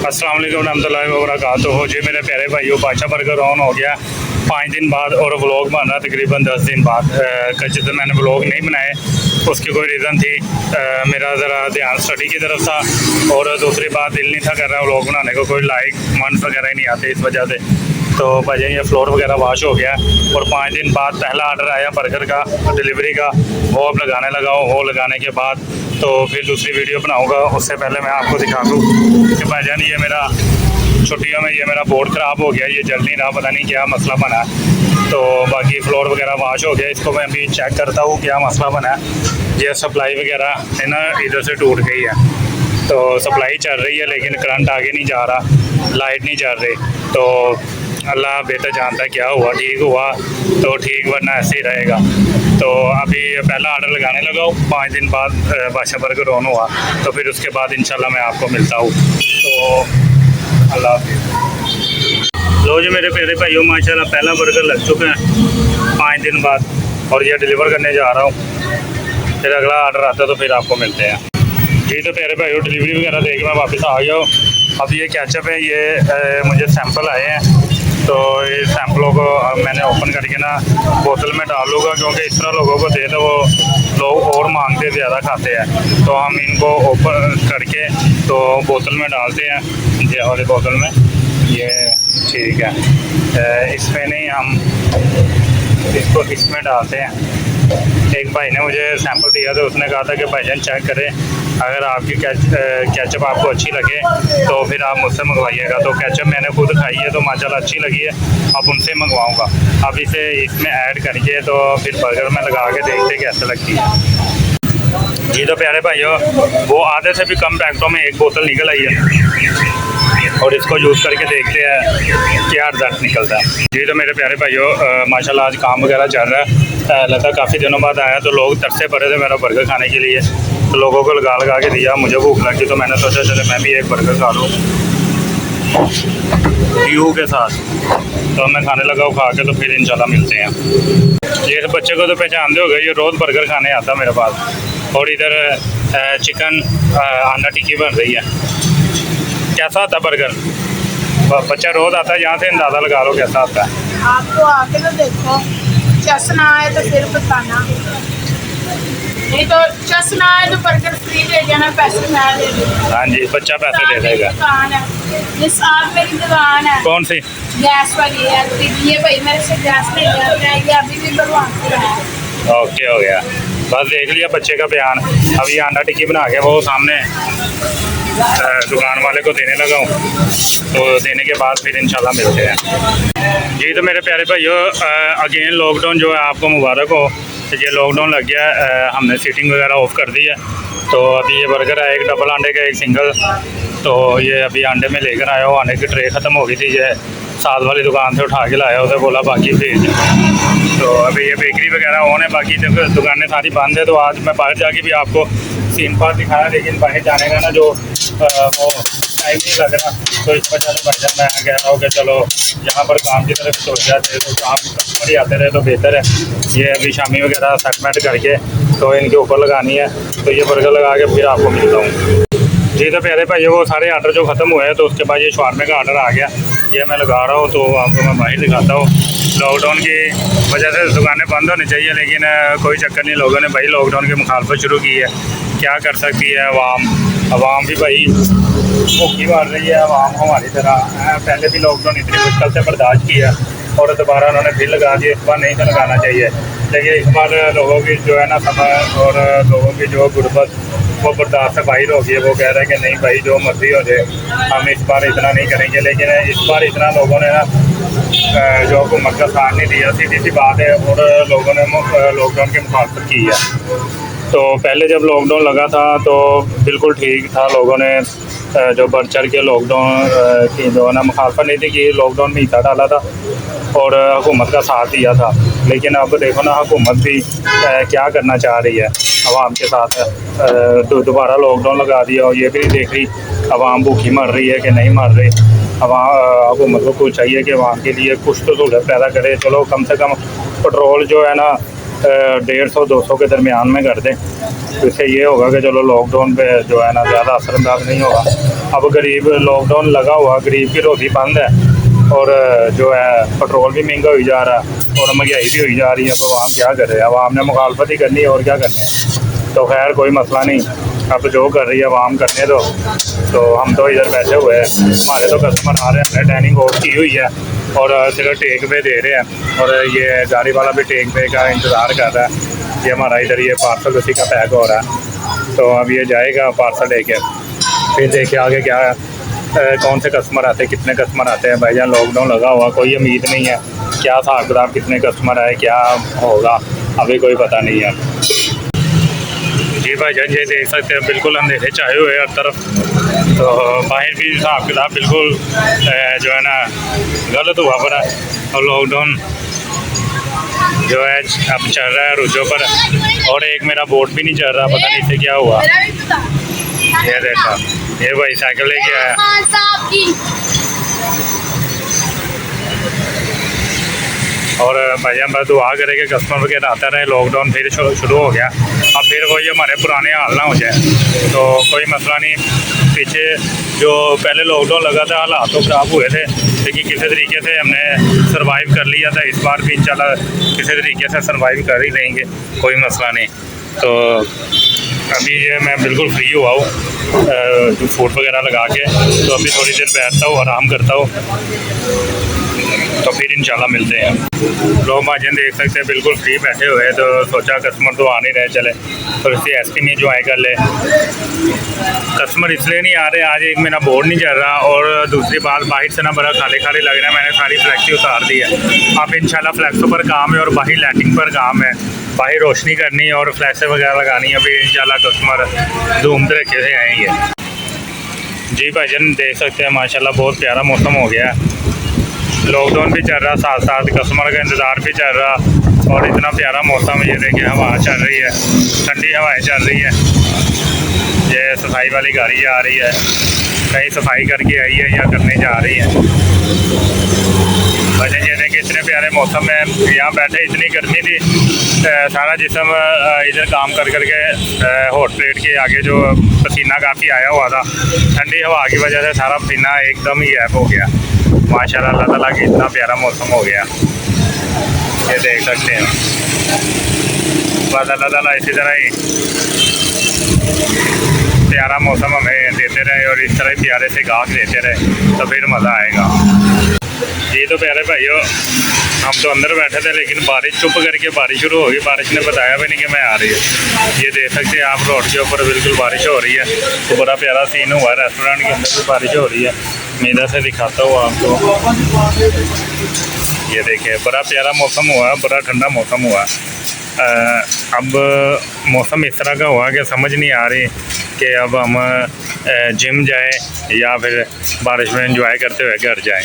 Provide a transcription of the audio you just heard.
अस्सलाम वालेकुम रहमतुल्लाहि व बरकातुहू। जी मेरे प्यारे भाइयों, बादशाह बर्गर ऑन हो गया 5 दिन बाद और व्लॉग बन रहा तकरीबन 10 दिन बाद। कल तो मैंने व्लॉग नहीं बनाए, उसकी कोई रीज़न थी। मेरा ज़रा ध्यान स्टडी की तरफ था और दूसरी बात दिल नहीं था कर रहा व्लॉग बनाने को, कोई लाइक मंस वगैरह ही नहीं आते इस वजह से। तो भाई ये फ्लोर वगैरह वॉश हो गया और 5 दिन बाद पहला ऑर्डर आया बर्गर का डिलीवरी का, वो अब लगाने लगा हूँ। वो लगाने के बाद तो फिर दूसरी वीडियो बनाऊँगा। उससे पहले मैं आपको दिखा दूँ कि भाईजान ये मेरा छुट्टियों में ये मेरा बोर्ड ख़राब हो गया, ये जल नहीं रहा, पता नहीं क्या मसला बना है। तो बाकी फ्लोर वगैरह वॉश हो गया, इसको मैं अभी चेक करता हूँ क्या मसला बना है। ये सप्लाई वगैरह है ना इधर से टूट गई है, तो सप्लाई चल रही है लेकिन करंट आगे नहीं जा रहा, लाइट नहीं चल रही। तो अल्लाह बेहतर जानता है क्या हुआ, ठीक हुआ तो ठीक, वरना ऐसे ही रहेगा। तो अभी पहला ऑर्डर लगाने लगा हूँ 5 दिन बाद बादशाह बर्गर ऑन हुआ, तो फिर उसके बाद इंशाल्लाह मैं आपको मिलता हूँ। तो अल्लाह हाफिज़। लो जी मेरे प्यारे भाइयों, माशाल्लाह पहला बर्गर लग चुका है 5 दिन बाद और ये डिलीवर करने जा रहा हूँ। फिर अगला ऑर्डर आता है तो फिर आपको मिलते हैं। जी तो प्यारे भाइयों, डिलीवरी वगैरह दे के मैं वापस आ गया हूँ। अब ये कैचअप है, ये मुझे सैंपल आए हैं, तो ये सैंपलों को मैंने ओपन करके ना बोतल में डाल लूँगा, क्योंकि इस तरह लोगों को दे दो वो लोग और मांगते ज़्यादा खाते हैं। तो हम इनको ओपन करके तो बोतल में डालते हैं, ये वाली बोतल में, ये ठीक है। इसमें नहीं, हम इसको इसमें डालते हैं। एक भाई ने मुझे सैंपल दिया तो उसने कहा था कि भाईजान चेक करें, अगर आपकी कैचअप आपको अच्छी लगे तो फिर आप मुझसे मंगवाइएगा। तो कैचअप मैंने खुद खाई है तो माशाल्लाह अच्छी लगी है, अब उनसे मंगवाऊंगा। अब इसे इसमें ऐड करके तो फिर बर्गर में लगा के देखते कैसे लगती है। जी तो प्यारे भाइयों, वो आधे से भी कम पैकेटों में एक बोतल निकल आई है और इसको यूज़ करके देखते हैं क्या रिजल्ट निकलता है। जी तो मेरे प्यारे भाइयों, माशाल्लाह आज काम वगैरह चल रहा है। लगा काफ़ी दिनों बाद आया तो लोग तरसे पड़े थे मेरा बर्गर खाने के लिए, तो लोगों को लगा के दिया। मुझे भूख लगी तो मैंने सोचा चले मैं भी एक बर्गर खा लूँ व्यू के साथ। तो मैं खाने लगा खा के, तो फिर इंशाल्लाह मिलते हैं। ये बच्चे को तो पहचानते हो गए, ये रोज़ बर्गर खाने आता मेरे पास। और इधर चिकन अंडा टिक्की बन रही है। कैसा आता बर्गर? बच्चा रोज़ आता है, यहाँ से अंदाज़ा लगा लो कैसा आता है। आपको आके तो देखो, चस ना आए तो फिर बताना, नहीं तो चस ना आए तो बर्गर फ्री दे देना, पैसे मैं दे दूँगी। हाँ जी, बच्चा पैसे दे देगा। दुकान है, ये साथ मेरी दुकान है। कौन सी? गैस वाली है। ये भाई मेरे से गैस नहीं जाता है, ये अभी भी भरवाती है। ओके हो गया, बस देख लिया बच्चे का बयान। अब ये अंडा टिक्की बना के वो सामने दुकान वाले को देने लगा हूँ, तो देने के बाद फिर इंशाल्लाह मिलते हैं। जी तो मेरे प्यारे भाइयों, अगेन लॉकडाउन जो है आपको मुबारक हो। ये लॉकडाउन लग गया, हमने सीटिंग वगैरह ऑफ कर दी है। तो अभी ये बर्गर है, एक डबल अंडे का एक सिंगल। तो ये अभी अंडे में लेकर आया हूँ, अंडे की ट्रे ख़त्म हो गई थी, ये साथ वाली दुकान से उठा के लाया, उसे बोला बाकी भेज। तो अभी ये बेकरी वगैरह ऑन है, बाकी दुकानें सारी बंद है। तो आज मैं बाहर जाके भी आपको सीन पार दिखाया, लेकिन बाहर जाने का ना जो वो टाइम नहीं लग रहा, तो इस वजह से भाईजान मैं कह रहा हूँ कि चलो यहाँ पर काम की तरफ सोच जाते, तो काम कस्टमर ही आते रहे तो बेहतर है। ये अभी शामी वगैरह सेटमेंट करके तो इनके ऊपर लगानी है, तो ये बर्गर लगा के फिर आपको मिलता हूँ। जी तो प्यारे भाई, वो सारे आर्डर जो ख़त्म हुए हैं, तो उसके बाद ये शवारमे का आर्डर आ गया, ये मैं लगा रहा हूँ। तो आपको मैं बाहर दिखाता हूँ। लॉकडाउन की वजह से दुकानें बंद होनी चाहिए, लेकिन कोई चक्कर नहीं, लोगों ने भाई लॉकडाउन की मुखालफत शुरू की है। क्या कर सकती है अवाम भी भाई भूखी मार रही है। अवाम हमारी तरह पहले भी लॉकडाउन इतनी मुश्किल से बर्दाश्त किया और दोबारा उन्होंने फिर लगा दिया। इस बार नहीं तो लगाना चाहिए, लेकिन इस बार लोगों की जो है ना समय और लोगों की जो गुर्बत वो बर्दाश्त से बाहर हो गई है। वो कह रहे हैं कि नहीं भाई जो मर्जी हो जाए, हम इस बार इतना नहीं करेंगे। लेकिन इस बार इतना लोगों ने ना जो हुकूमत का साथ नहीं दिया, सीधी सी बात है। और लोगों ने लॉकडाउन की मुखालफत की है। तो पहले जब लॉकडाउन लगा था तो बिल्कुल ठीक था, लोगों ने जो बढ़ चढ़ के लॉकडाउन की जो है ना मुखालफत नहीं थी कि लॉकडाउन में हिस्सा डाला था और हुकूमत का साथ दिया था। लेकिन अब देखो ना, हुकूमत भी क्या करना चाह रही है अवाम के साथ। दोबारा लॉकडाउन लगा दिया और ये भी नहीं देख रही अवाम भूखी मर रही है कि नहीं मर रही। हुकूमत को कुछ चाहिए कि अवाम के लिए कुछ तो सहूलत पैदा करे। चलो कम से कम पेट्रोल जो है ना 150-200 के दरमियान में कर दें, तो इससे ये होगा कि चलो लॉकडाउन पे जो है ना ज़्यादा असरअंदाज नहीं होगा। अब गरीब लॉकडाउन लगा हुआ, गरीब की रोटी बंद है और जो है पेट्रोल भी महंगा हो जा रहा है और महंगाई भी हो जा रही है। अब आवाम क्या कर रहे हैं, आवाम ने मुखालफत ही करनी है और क्या करनी है। तो खैर कोई मसला नहीं, अब जो कर रही है आवाम करने दो। तो हम तो इधर बैठे हुए हैं, हमारे तो कस्टमर आ रहे हैं, हमने डाइनिंग ऑफ की हुई है और सिर्फ टेक पे दे रहे हैं और ये गाड़ी वाला भी टेक पे का इंतज़ार कर रहा है। ये हमारा इधर ये पार्सल उसी का पैक हो रहा है, तो अब ये जाएगा पार्सल लेके, फिर देखे आगे क्या कौन से कस्टमर आते हैं, कितने कस्टमर आते हैं। भाईजान लॉकडाउन लगा हुआ, कोई उम्मीद नहीं है क्या हिसाब किताब, कितने कस्टमर आए, क्या होगा अभी कोई पता नहीं है। जी भाईजान ये देख सकते हैं बिल्कुल अंधेरे छाए हुए हर तरफ, तो बाहर भी हिसाब किताब बिल्कुल जो है ना गलत हुआ पड़ा है। और लॉकडाउन जो है अब चल रहा है रुझों पर, और एक मेरा बोट भी नहीं चल रहा, पता नहीं इसे क्या हुआ। ये देखा, ये भाई साइकिल लेके आया। और भैया बस दुआ करे कि कस्टमर वगैरह आता रहे, लॉकडाउन फिर शुरू हो गया, अब फिर वही हमारे पुराने हाल ना हो जाए, तो कोई मसला नहीं। पीछे जो पहले लॉकडाउन लगा था हालात तो ख़राब हुए थे, लेकिन किसी तरीके से हमने सरवाइव कर लिया था। इस बार भी इंशाल्लाह किसी तरीके से सरवाइव कर ही लेंगे, कोई मसला नहीं। तो अभी ये मैं बिल्कुल फ्री हुआ हूँ जो फूड वगैरह लगा के, तो अभी थोड़ी देर बैठता हूँ, आराम करता हूँ, तो फिर इंशाल्लाह मिलते हैं। लोग भाईजान देख सकते हैं बिल्कुल फ्री बैठे हुए हैं, तो सोचा कस्टमर तो आ नहीं रहे, चले तो इसी एसपी में ज्वाइन कर ले। कस्टमर इसलिए नहीं आ रहे, आज एक मेरा बोर्ड नहीं चल रहा, और दूसरी बात बाहर से ना बड़ा खाली खाली लग रहा है। मैंने सारी फ्लैक्सी उतार दी है, अब इंशाल्लाह फ्लैक्सों पर काम है और बाहर लाइटिंग पर काम है, बाहर रोशनी करनी है और फ्लैक्सें वगैरह लगानी है। अभी इंशाल्लाह कस्टमर धूम धड़के से आएंगे। जी भाईजान देख सकते हैं माशाल्लाह बहुत प्यारा मौसम हो गया है, लॉकडाउन भी चल रहा, साथ साथ कस्टमर का इंतज़ार भी चल रहा, और इतना प्यारा मौसम। ये देखिए हवा चल रही है, ठंडी हवाएं चल रही है। ये सफाई वाली गाड़ी आ रही है, कहीं सफाई करके आई है या करने जा रही है। वजह ये देखिए इतने प्यारे मौसम में यहाँ बैठे, इतनी गर्मी थी, सारा जिस्म इधर काम कर करके हॉट प्लेट के आगे जो पसीना काफ़ी आया हुआ था, ठंडी हवा की वजह से सारा पसीना एकदम ही ऐप हो गया। माशाल्लाह अल्लाह ताला की इतना प्यारा मौसम हो गया, ये देख सकते हैं। बस अल्लाह ताला इसी तरह ही प्यारा मौसम हमें देते रहे और इस तरह ही प्यारे से गाहक देते रहे, तो फिर मज़ा आएगा। ये तो प्यारे भाइयों हम तो अंदर बैठे थे, लेकिन बारिश चुप करके बारिश शुरू हो गई। बारिश ने बताया भी नहीं कि मैं आ रही है। ये देख सकते हैं आप रोड के ऊपर बिल्कुल बारिश हो रही है, तो बड़ा प्यारा सीन हुआ है। रेस्टोरेंट के अंदर भी बारिश हो रही है, मैं इधर से दिखाता हूँ आपको। ये देखिए बड़ा प्यारा मौसम हुआ है, बड़ा ठंडा मौसम हुआ। अब मौसम इस तरह का हुआ कि समझ नहीं आ रही कि अब हम जिम जाएं या फिर बारिश में एंजॉय करते हुए घर जाएं।